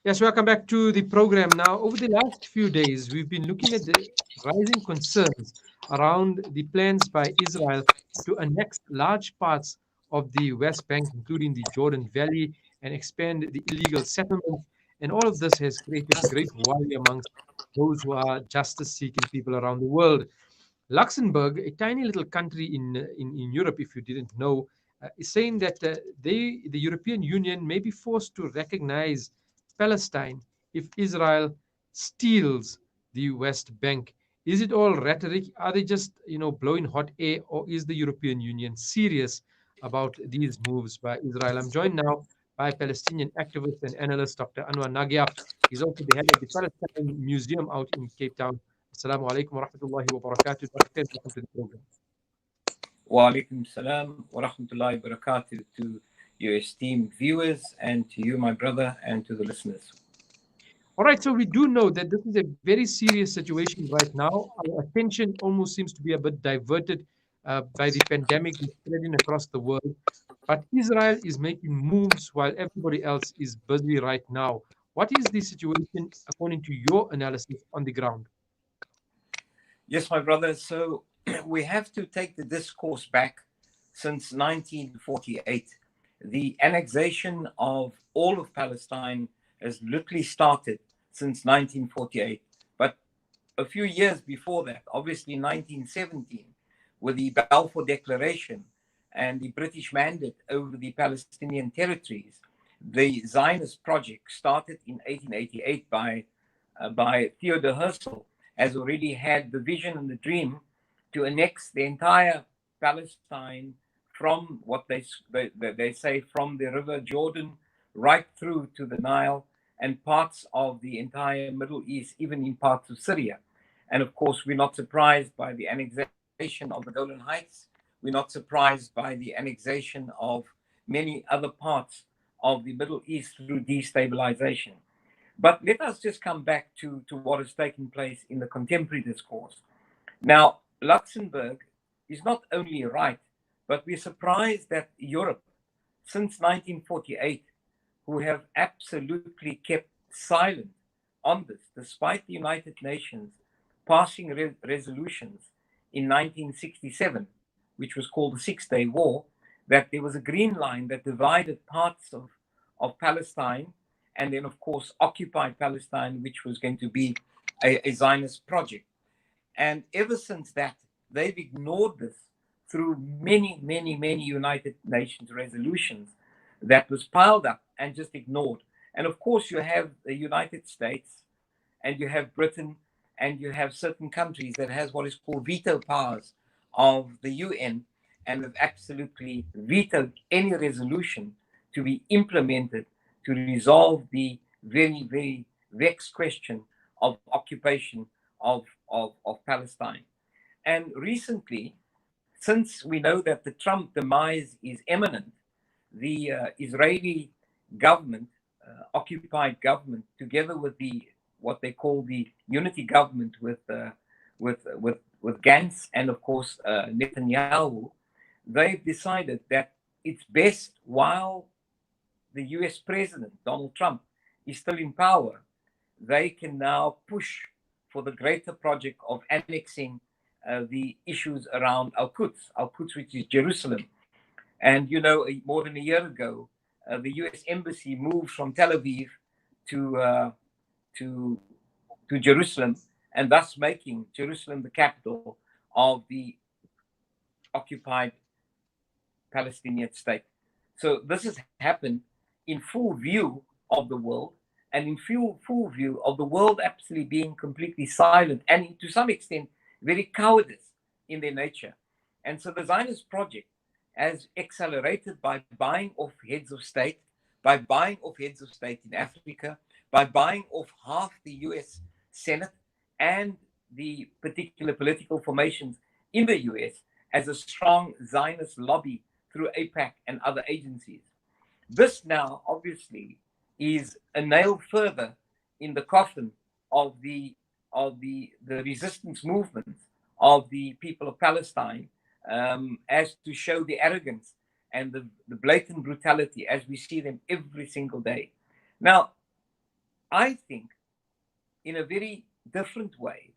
Yes, welcome back to the program. Now, over the last few days, we've been looking at the rising concerns around the plans by Israel to annex large parts of the West Bank, including the Jordan Valley, and expand the illegal settlements. And all of this has created great worry amongst those who are justice seeking people around the world. Luxembourg, a tiny little country in Europe, if you didn't know, is saying that the European Union, may be forced to recognize Palestine if Israel steals the West Bank. Is it all rhetoric? Are they just blowing hot air, or is the European Union serious about these moves by Israel? I'm joined now by Palestinian activist and analyst Dr. Anwah Nagia. He's also the head of the Palestine Museum out in Cape Town. Assalamu alaikum wa rahmatullahi wa barakatuh. Dr. Welcome to the program. Wa alaikum salam wa rahmatullahi wa barakatuh to your esteemed viewers and to you, my brother, and to the listeners. All right, so we do know that this is a very serious situation right now. Our attention almost seems to be a bit diverted by the pandemic that's spreading across the world. But Israel is making moves while everybody else is busy right now. What is the situation according to your analysis on the ground? Yes, my brother. So we have to take the discourse back since 1948. The annexation of all of Palestine has literally started since 1948. But a few years before that, obviously 1917, with the Balfour Declaration and the British mandate over the Palestinian territories, the Zionist project started in 1888 by Theodor Herzl, has already had the vision and the dream to annex the entire Palestine from what they say from the River Jordan right through to the Nile and parts of the entire Middle East, even in parts of Syria. And of course, we're not surprised by the annexation of the Golan Heights. We're not surprised by the annexation of many other parts of the Middle East through destabilization. But let us just come back to what has taken place in the contemporary discourse. Now, Luxembourg is not only right, but we're surprised that Europe, since 1948, who have absolutely kept silent on this, despite the United Nations passing resolutions in 1967, which was called the Six-Day War, that there was a green line that divided parts of Palestine and then, of course, occupied Palestine, which was going to be a Zionist project. And ever since that, they've ignored this through many, many, many United Nations resolutions that was piled up and just ignored. And of course, you have the United States and you have Britain and you have certain countries that has what is called veto powers of the UN and have absolutely vetoed any resolution to be implemented to resolve the very, very vexed question of occupation of Palestine. And recently, since we know that the Trump demise is imminent, the Israeli government, occupied government, together with the what they call the unity government with Gantz and of course Netanyahu, they've decided that it's best while the US President Donald Trump is still in power, they can now push for the greater project of annexing the issues around Al-Quds, which is Jerusalem. And you know, more than a year ago, the U.S. Embassy moved from Tel Aviv to uh, to to Jerusalem, and thus making Jerusalem the capital of the occupied Palestinian state. So this has happened in full view of the world, and in full view of the world actually being completely silent, and to some extent very cowardice in their nature. And so the Zionist project has accelerated by buying off heads of state, by buying off heads of state in Africa, by buying off half the US Senate and the particular political formations in the US as a strong Zionist lobby through APAC and other agencies. This now obviously is a nail further in the coffin of the resistance movements of the people of Palestine, as to show the arrogance and the blatant brutality as we see them every single day. Now, I think, in a very different way,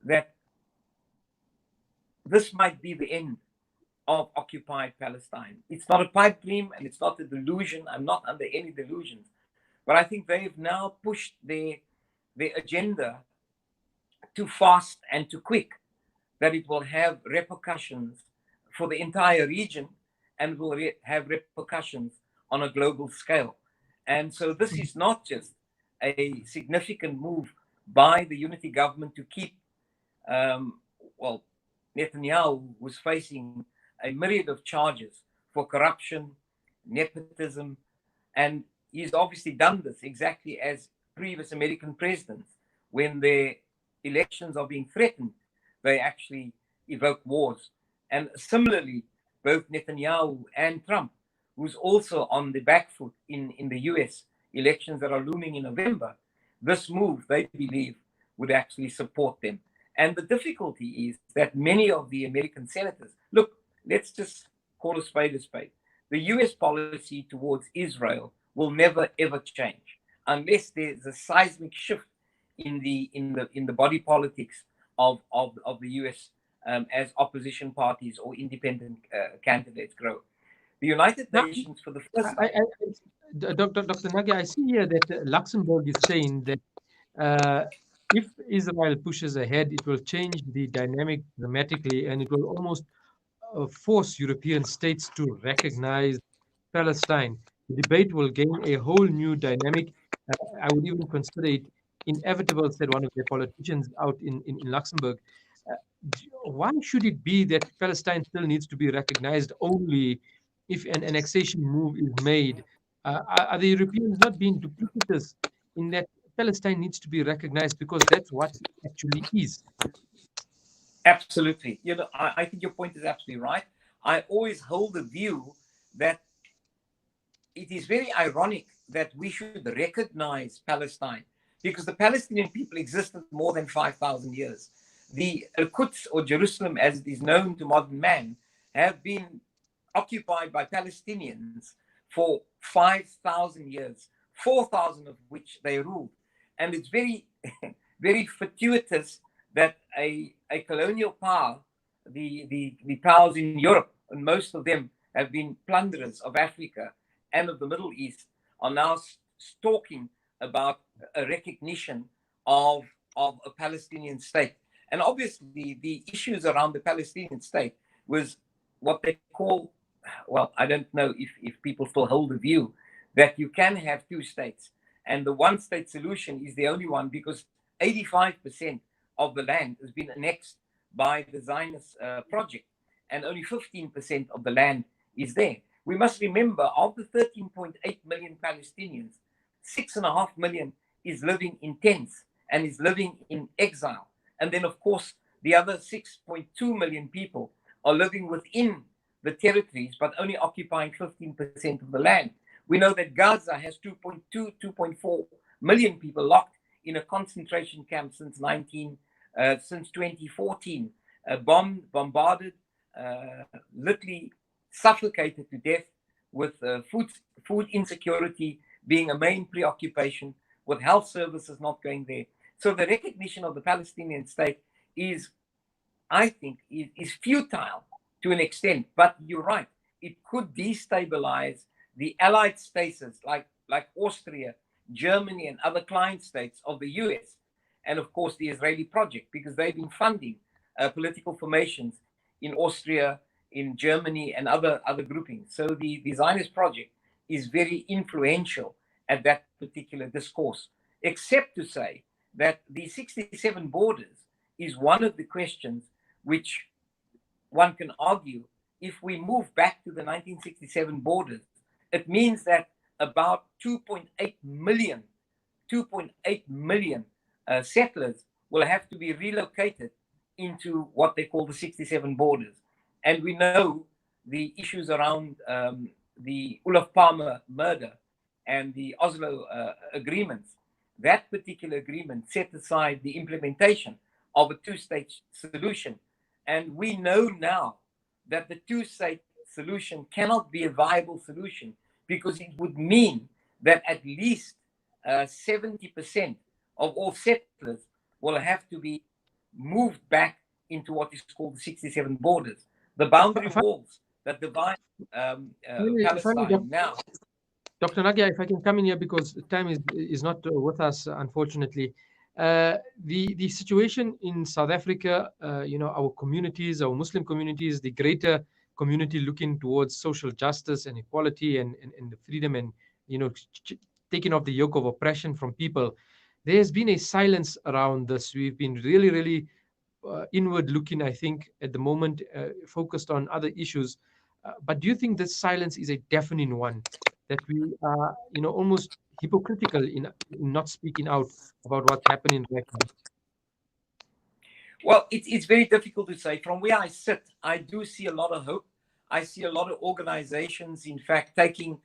that this might be the end of occupied Palestine. It's not a pipe dream and it's not a delusion. I'm not under any delusions. But I think they've now pushed their agenda too fast and too quick, that it will have repercussions for the entire region and will have repercussions on a global scale. And so this is not just a significant move by the unity government to keep, well, Netanyahu was facing a myriad of charges for corruption, nepotism, and he's obviously done this exactly as previous American presidents. When their elections are being threatened, they actually evoke wars. And similarly, both Netanyahu and Trump, who's also on the back foot in the US elections that are looming in November, this move, they believe, would actually support them. And the difficulty is that many of the American senators, look, let's just call a spade a spade. The US policy towards Israel will never ever change unless there's a seismic shift in the body politics of the US, as opposition parties or independent candidates grow. The United Now, Nations, for the first I, time. Dr. Nagia, I see here that Luxembourg is saying that uh, if Israel pushes ahead, it will change the dynamic dramatically and it will almost force European states to recognize Palestine. The debate will gain a whole new dynamic. I would even consider it inevitable, said one of their politicians out in Luxembourg. Uh, why should it be that Palestine still needs to be recognized only if an annexation move is made? Are the Europeans not being duplicitous in that Palestine needs to be recognized because that's what it actually is? Absolutely. I think your point is absolutely right. I always hold the view that it is very ironic that we should recognize Palestine because the Palestinian people existed more than 5,000 years. The Al-Quds, or Jerusalem as it is known to modern man, have been occupied by Palestinians for 5,000 years, 4,000 of which they ruled. And it's very, very fortuitous that a colonial power, the powers in Europe, and most of them have been plunderers of Africa and of the Middle East, are now talking about a recognition of a Palestinian state. And obviously, the issues around the Palestinian state was what they call, well, I don't know if people still hold the view that you can have two states. And the one state solution is the only one because 85% of the land has been annexed by the Zionist project, and only 15% of the land is there. We must remember, of the 13.8 million Palestinians, 6.5 million is living in tents and is living in exile. And then, of course, the other 6.2 million people are living within the territories, but only occupying 15% of the land. We know that Gaza has 2.2, 2.4 million people locked in a concentration camp since 2014, bombarded, literally suffocated to death, with food insecurity being a main preoccupation, with health services not going there. So the recognition of the Palestinian state is, I think, is futile to an extent. But you're right, it could destabilize the allied states like Austria, Germany, and other client states of the US, and of course the Israeli project, because they've been funding political formations in Austria, in Germany, and other groupings. So the Zionist project is very influential at that particular discourse, except to say that the 67 borders is one of the questions which one can argue, if we move back to the 1967 borders, it means that about 2.8 million settlers will have to be relocated into what they call the 67 borders. And we know the issues around the Olof Palme murder and the Oslo agreements. That particular agreement set aside the implementation of a two-state solution. And we know now that the two-state solution cannot be a viable solution, because it would mean that at least 70% of all settlers will have to be moved back into what is called the 67 borders, the boundary walls that divide Finally, Palestine now. Dr. Nagia, if I can come in here because time is not with us, unfortunately. The situation in South Africa, our communities, our Muslim communities, the greater community looking towards social justice and equality and the freedom and taking off the yoke of oppression from people. There has been a silence around this. We've been really, really inward looking, I think, at the moment, focused on other issues. But do you think this silence is a deafening one, that we are, almost hypocritical in not speaking out about what's happening right now? Well, it's very difficult to say. From where I sit, I do see a lot of hope. I see a lot of organizations, in fact, taking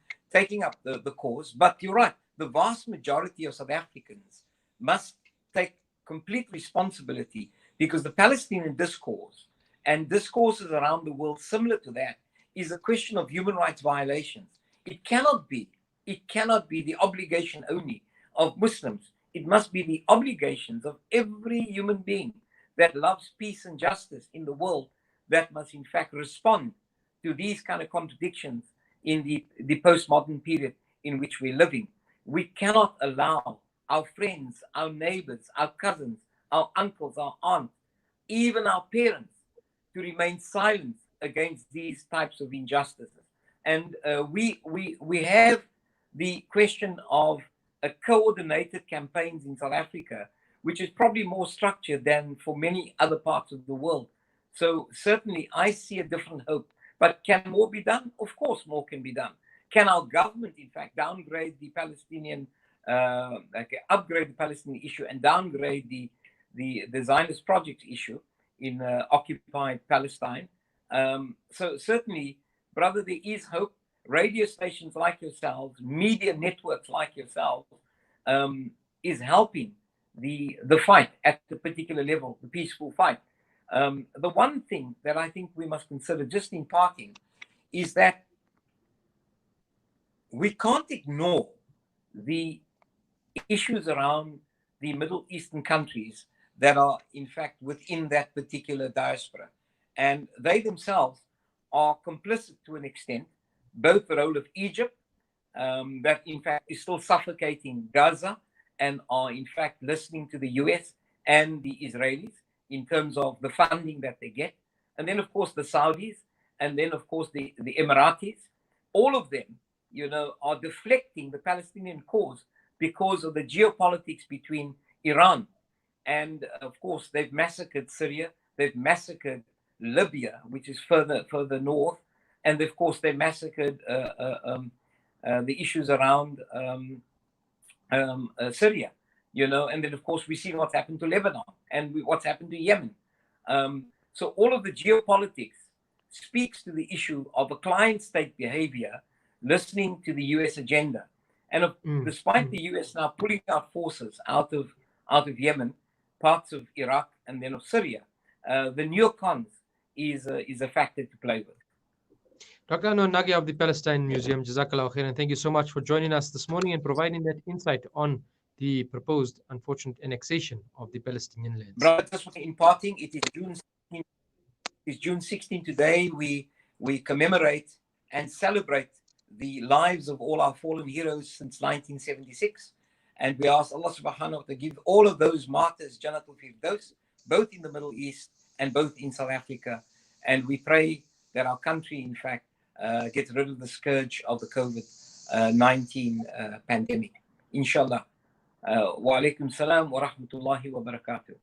up the cause. But you're right, the vast majority of South Africans must take complete responsibility, because the Palestinian discourse and discourses around the world similar to that is a question of human rights violations. It cannot be the obligation only of Muslims. It must be the obligations of every human being that loves peace and justice in the world that must in fact respond to these kind of contradictions in the postmodern period in which we're living. We cannot allow our friends, our neighbors, our cousins, our uncles, our aunts, even our parents to remain silent against these types of injustices. And we have the question of a coordinated campaigns in South Africa, which is probably more structured than for many other parts of the world. So certainly I see a different hope. But can more be done? Of course, more can be done. Can our government, in fact, downgrade the Palestinian, upgrade the Palestinian issue and downgrade the Zionist project issue in occupied Palestine? So certainly, brother, there is hope. Radio stations like yourselves, media networks like yourselves, is helping the fight at the particular level, the peaceful fight. The one thing that I think we must consider, just in parting, is that we can't ignore the issues around the Middle Eastern countries that are, in fact, within that particular diaspora. And they themselves are complicit to an extent, both the role of Egypt, that in fact is still suffocating Gaza, and are in fact listening to the US and the Israelis in terms of the funding that they get. And then, of course, the Saudis, and then, of course, the Emiratis. All of them, are deflecting the Palestinian cause because of the geopolitics between Iran. And, of course, they've massacred Syria. They've massacred Libya, which is further north. And, of course, they massacred the issues around Syria, and then, of course, we see what's happened to Lebanon and what's happened to Yemen. So all of the geopolitics speaks to the issue of a client state behavior, listening to the US agenda. And despite the US now pulling out forces out of Yemen, parts of Iraq, and then of Syria, the neocons is a factor to play with. Dr. Anwah Nagia of the Palestine Museum, Jazakallah khair, and thank you so much for joining us this morning and providing that insight on the proposed unfortunate annexation of the Palestinian lands. Brother, just in parting, it is June 16 today. We commemorate and celebrate the lives of all our fallen heroes since 1976. And we ask Allah subhanahu wa ta'ala to give all of those martyrs Jannatul Firdaus, both in the Middle East and both in South Africa. And we pray that our country, in fact, get rid of the scourge of the COVID-19 pandemic. Inshallah. Wa alaikum salam wa rahmatullahi wa barakatuh.